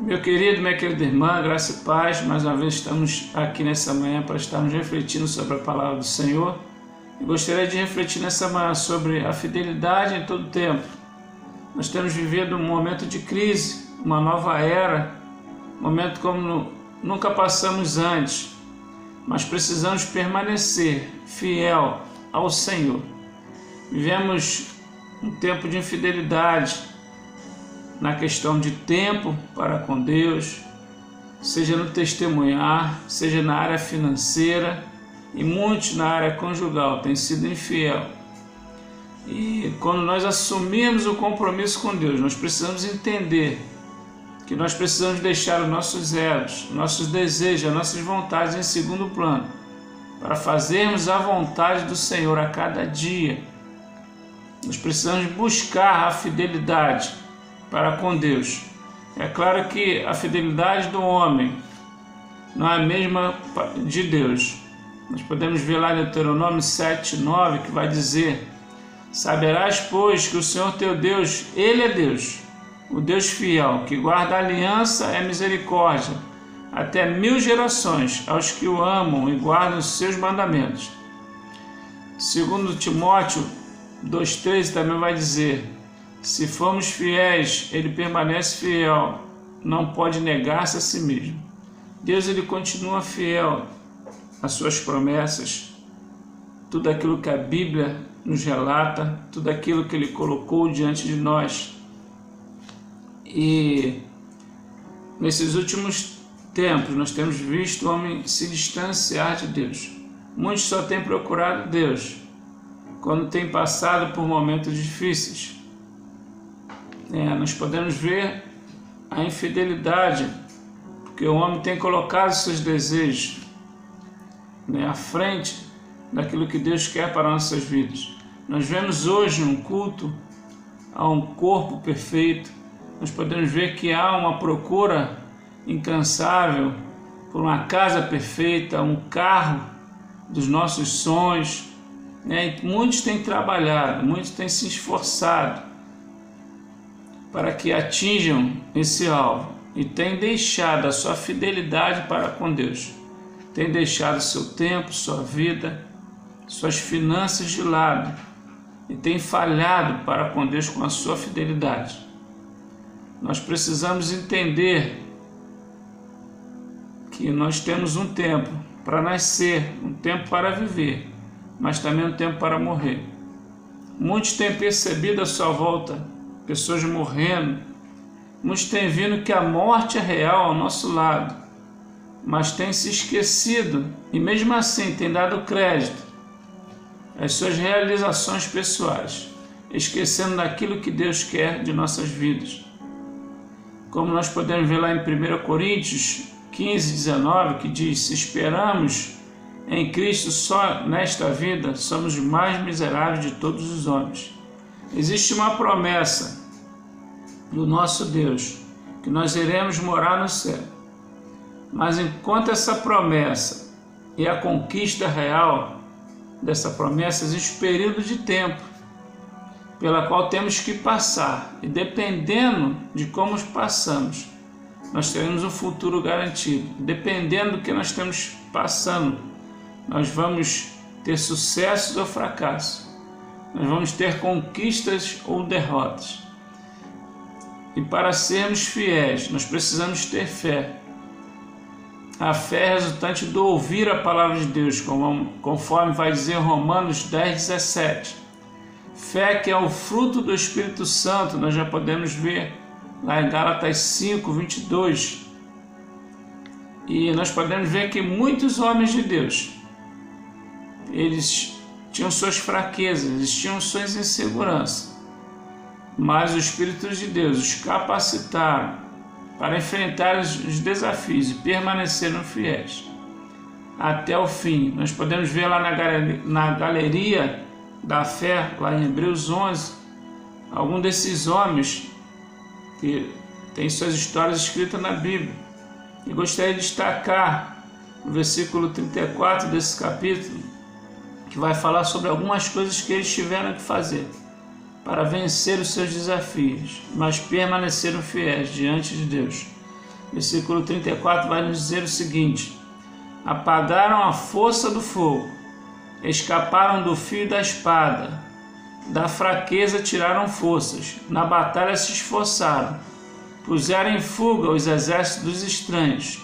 Meu querido, minha querida irmã, graça e paz, mais uma vez estamos aqui nessa manhã para estarmos refletindo sobre a palavra do Senhor. E gostaria de refletir nessa manhã sobre a fidelidade em todo tempo. Nós temos vivido um momento de crise, uma nova era, um momento como nunca passamos antes, mas precisamos permanecer fiel ao Senhor. Vivemos um tempo de infidelidade na questão de tempo para com Deus, seja no testemunhar, seja na área financeira, e muitos na área conjugal têm sido infiel. E quando nós assumimos o compromisso com Deus, nós precisamos entender que nós precisamos deixar os nossos egos, nossos desejos, as nossas vontades em segundo plano, para fazermos a vontade do Senhor a cada dia. Nós precisamos buscar a fidelidade para com Deus. É claro que a fidelidade do homem não é a mesma de Deus. Nós podemos ver lá em Deuteronômio 7:9 que vai dizer: saberás, pois, que o Senhor teu Deus, Ele é Deus, o Deus fiel, que guarda a aliança e a misericórdia até 1000 gerações aos que o amam e guardam os seus mandamentos. Segundo Timóteo 2:13 também vai dizer: se formos fiéis, Ele permanece fiel, não pode negar-se a si mesmo. Deus, Ele continua fiel às suas promessas, tudo aquilo que a Bíblia nos relata, tudo aquilo que Ele colocou diante de nós. E nesses últimos tempos nós temos visto o homem se distanciar de Deus. Muitos só têm procurado Deus quando têm passado por momentos difíceis. Nós podemos ver a infidelidade, porque o homem tem colocado seus desejos à frente daquilo que Deus quer para nossas vidas. Nós vemos hoje um culto a um corpo perfeito. Nós podemos ver que há uma procura incansável por uma casa perfeita, um carro dos nossos sonhos. Muitos têm trabalhado, muitos têm se esforçado para que atinjam esse alvo e têm deixado a sua fidelidade para com Deus, têm deixado seu tempo, sua vida, suas finanças de lado e têm falhado para com Deus com a sua fidelidade. Nós precisamos entender que nós temos um tempo para nascer, um tempo para viver, mas também um tempo para morrer. Muitos têm percebido à sua volta pessoas morrendo, muitos têm visto que a morte é real ao nosso lado, mas têm se esquecido e mesmo assim têm dado crédito às suas realizações pessoais, esquecendo daquilo que Deus quer de nossas vidas. Como nós podemos ver lá em 1 Coríntios 15:19, que diz: se esperamos em Cristo só nesta vida, somos os mais miseráveis de todos os homens. Existe uma promessa do nosso Deus, que nós iremos morar no céu. Mas enquanto essa promessa e a conquista real dessa promessa, existe um período de tempo pela qual temos que passar. E dependendo de como passamos, nós teremos um futuro garantido. Dependendo do que nós estamos passando, nós vamos ter sucessos ou fracassos. Nós vamos ter conquistas ou derrotas. E para sermos fiéis, nós precisamos ter fé. A fé é resultante do ouvir a palavra de Deus, conforme vai dizer Romanos 10:17. Fé que é o fruto do Espírito Santo, nós já podemos ver lá em Gálatas 5:22. E nós podemos ver que muitos homens de Deus, eles tinham suas fraquezas, eles tinham suas inseguranças, mas o Espírito de Deus os capacitaram para enfrentar os desafios e permaneceram fiéis até o fim. Nós podemos ver lá na galeria da fé, lá em Hebreus 11, algum desses homens que têm suas histórias escritas na Bíblia. E gostaria de destacar o versículo 34 desse capítulo, que vai falar sobre algumas coisas que eles tiveram que fazer. para vencer os seus desafios, mas permaneceram fiéis diante de Deus. Versículo 34 vai nos dizer o seguinte: apagaram a força do fogo, escaparam do fio da espada, da fraqueza tiraram forças, na batalha se esforçaram, puseram em fuga os exércitos dos estranhos.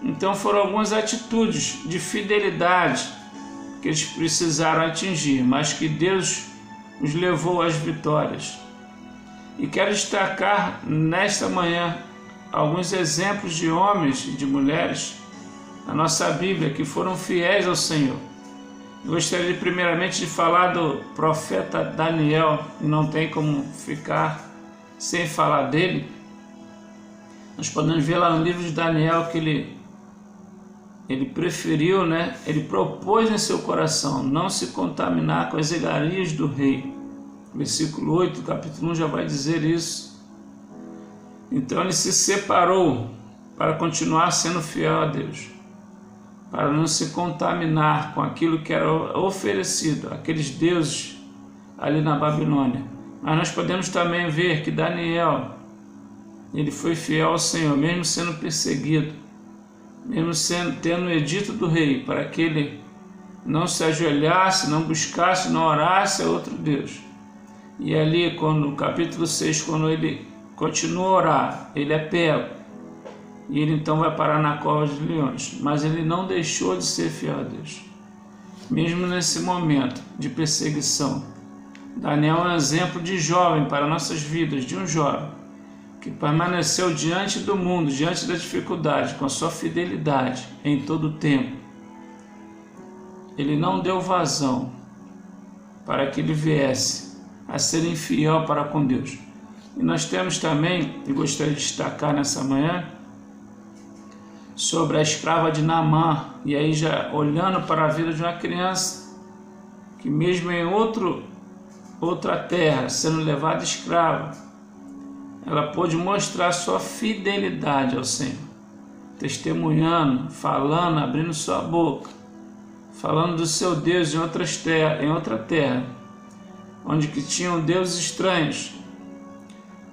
Então foram algumas atitudes de fidelidade que eles precisaram atingir, mas que Deus os levou às vitórias. E quero destacar nesta manhã alguns exemplos de homens e de mulheres na nossa Bíblia que foram fiéis ao Senhor. Eu gostaria primeiramente de falar do profeta Daniel, e não tem como ficar sem falar dele. Nós podemos ver lá no livro de Daniel que ele preferiu, ele propôs em seu coração não se contaminar com as iguarias do rei. Versículo 8 do capítulo 1 já vai dizer isso. Então ele se separou para continuar sendo fiel a Deus, para não se contaminar com aquilo que era oferecido, aqueles deuses ali na Babilônia. Mas nós podemos também ver que Daniel, ele foi fiel ao Senhor, mesmo sendo perseguido, mesmo tendo o edito do rei, para que ele não se ajoelhasse, não buscasse, não orasse a outro Deus. E ali, no capítulo 6, quando ele continua a orar, ele é pego, e ele então vai parar na cova de leões. Mas ele não deixou de ser fiel a Deus, mesmo nesse momento de perseguição. Daniel é um exemplo de jovem para nossas vidas, de um jovem que permaneceu diante do mundo, diante da dificuldade, com a sua fidelidade em todo o tempo. Ele não deu vazão para que ele viesse a ser infiel para com Deus. E nós temos também, e gostaria de destacar nessa manhã, sobre a escrava de Naamã, e aí já olhando para a vida de uma criança que mesmo em outra terra, sendo levada escrava, ela pôde mostrar sua fidelidade ao Senhor, testemunhando, falando, abrindo sua boca, falando do seu Deus em outra terra, onde que tinham deuses estranhos,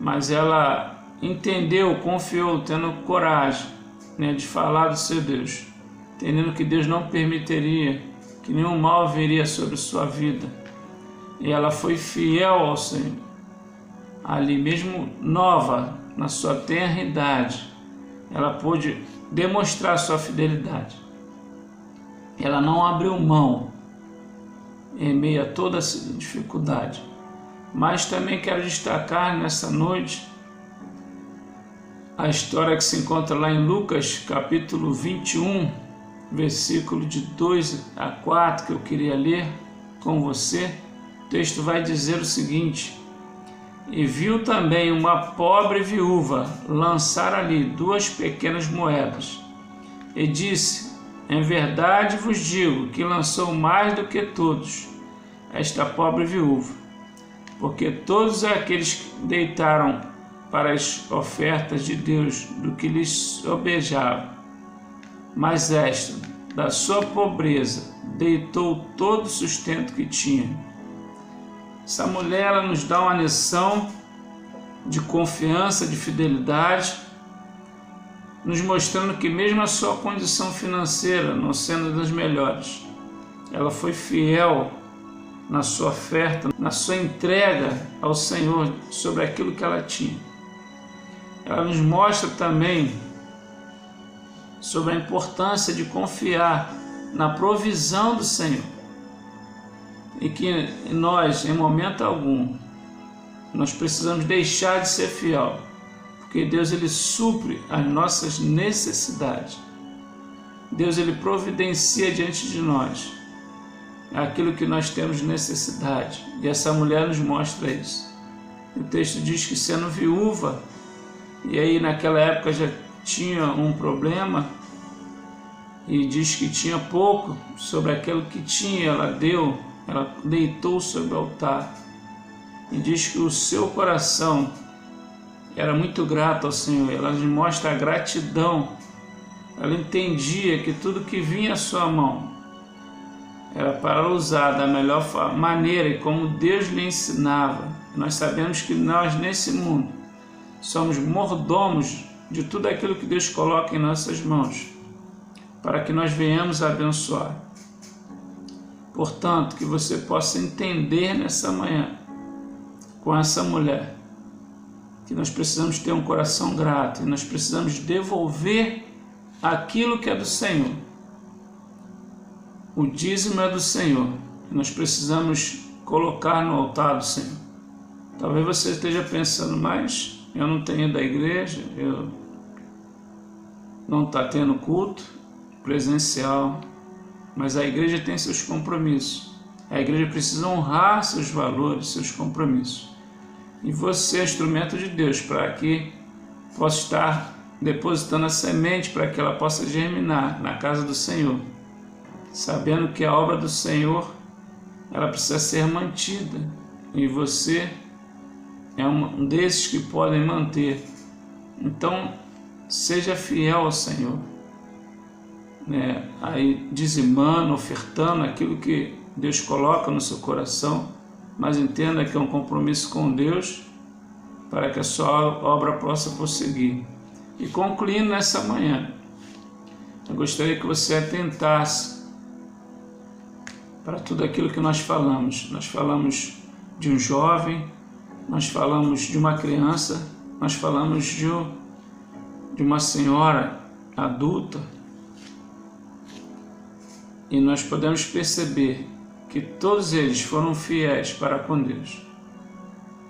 mas ela entendeu, confiou, tendo coragem, de falar do seu Deus, entendendo que Deus não permitiria que nenhum mal viria sobre sua vida, e ela foi fiel ao Senhor. Ali mesmo nova, na sua tenra idade, ela pôde demonstrar sua fidelidade. Ela não abriu mão em meio a toda essa dificuldade. Mas também quero destacar nessa noite a história que se encontra lá em Lucas, capítulo 21, versículo de 2 a 4, que eu queria ler com você. O texto vai dizer o seguinte: e viu também uma pobre viúva lançar ali 2 pequenas moedas, e disse: em verdade vos digo que lançou mais do que todos esta pobre viúva, porque todos aqueles que deitaram para as ofertas de Deus do que lhes sobejava, mas esta, da sua pobreza, deitou todo o sustento que tinha. Essa mulher, ela nos dá uma lição de confiança, de fidelidade, nos mostrando que mesmo a sua condição financeira não sendo das melhores, ela foi fiel na sua oferta, na sua entrega ao Senhor sobre aquilo que ela tinha. Ela nos mostra também sobre a importância de confiar na provisão do Senhor, e que nós, em momento algum, nós precisamos deixar de ser fiel, porque Deus, ele supre as nossas necessidades. Deus, ele providencia diante de nós aquilo que nós temos necessidade, e essa mulher nos mostra isso. O texto diz que, sendo viúva, e aí naquela época já tinha um problema, e diz que tinha pouco, sobre aquilo que tinha ela deitou sobre o altar, e diz que o seu coração era muito grato ao Senhor. Ela nos mostra a gratidão. Ela entendia que tudo que vinha à sua mão era para usar da melhor maneira e como Deus lhe ensinava. Nós sabemos que nós, nesse mundo, somos mordomos de tudo aquilo que Deus coloca em nossas mãos, para que nós venhamos a abençoar. Portanto, que você possa entender nessa manhã, com essa mulher, que nós precisamos ter um coração grato e nós precisamos devolver aquilo que é do Senhor. O dízimo é do Senhor, e nós precisamos colocar no altar do Senhor. Talvez você esteja pensando, mas eu não tenho ido à igreja, eu não está tendo culto presencial, mas a igreja tem seus compromissos. A igreja precisa honrar seus valores, seus compromissos. E você é instrumento de Deus para que possa estar depositando a semente para que ela possa germinar na casa do Senhor, sabendo que a obra do Senhor ela precisa ser mantida e você é um desses que podem manter. Então seja fiel ao Senhor, né? Aí dizimando, ofertando aquilo que Deus coloca no seu coração, mas entenda que é um compromisso com Deus para que a sua obra possa prosseguir. E concluindo nessa manhã, eu gostaria que você atentasse para tudo aquilo que nós falamos. Nós falamos de um jovem, nós falamos de uma criança, nós falamos de uma senhora adulta, e nós podemos perceber que todos eles foram fiéis para com Deus.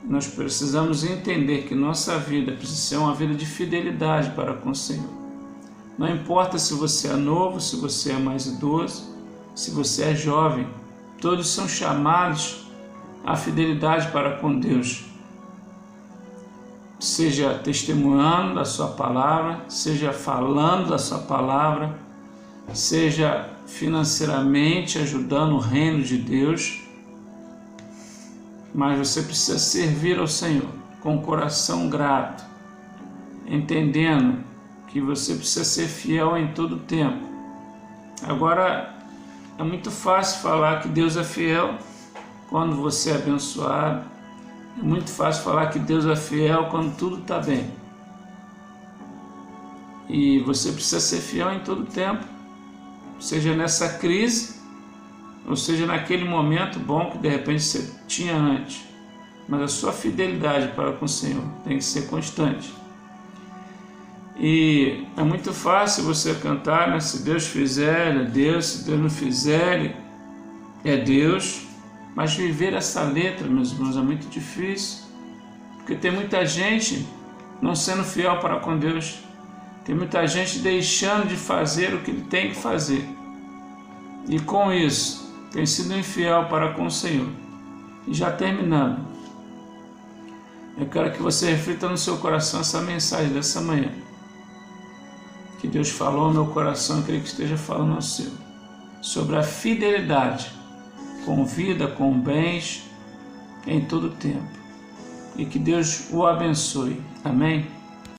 Nós precisamos entender que nossa vida precisa ser uma vida de fidelidade para com o Senhor. Não importa se você é novo, se você é mais idoso, se você é jovem, todos são chamados à fidelidade para com Deus. Seja testemunhando da sua palavra, seja falando da sua palavra, seja financeiramente ajudando o reino de Deus, mas você precisa servir ao Senhor com o coração grato, entendendo que você precisa ser fiel em todo o tempo. Agora, é muito fácil falar que Deus é fiel quando você é abençoado, é muito fácil falar que Deus é fiel quando tudo está bem. E você precisa ser fiel em todo o tempo, seja nessa crise, ou seja naquele momento bom que de repente você tinha antes. Mas a sua fidelidade para com o Senhor tem que ser constante. E é muito fácil você cantar, né? Se Deus fizer, Ele é Deus, se Deus não fizer, Ele é Deus. Mas viver essa letra, meus irmãos, é muito difícil, porque tem muita gente não sendo fiel para com Deus, tem muita gente deixando de fazer o que ele tem que fazer, e com isso tem sido infiel para com o Senhor. E já terminando, eu quero que você reflita no seu coração essa mensagem dessa manhã, que Deus falou no meu coração, eu creio que esteja falando no seu, sobre a fidelidade com vida, com bens, em todo o tempo. E que Deus o abençoe. Amém?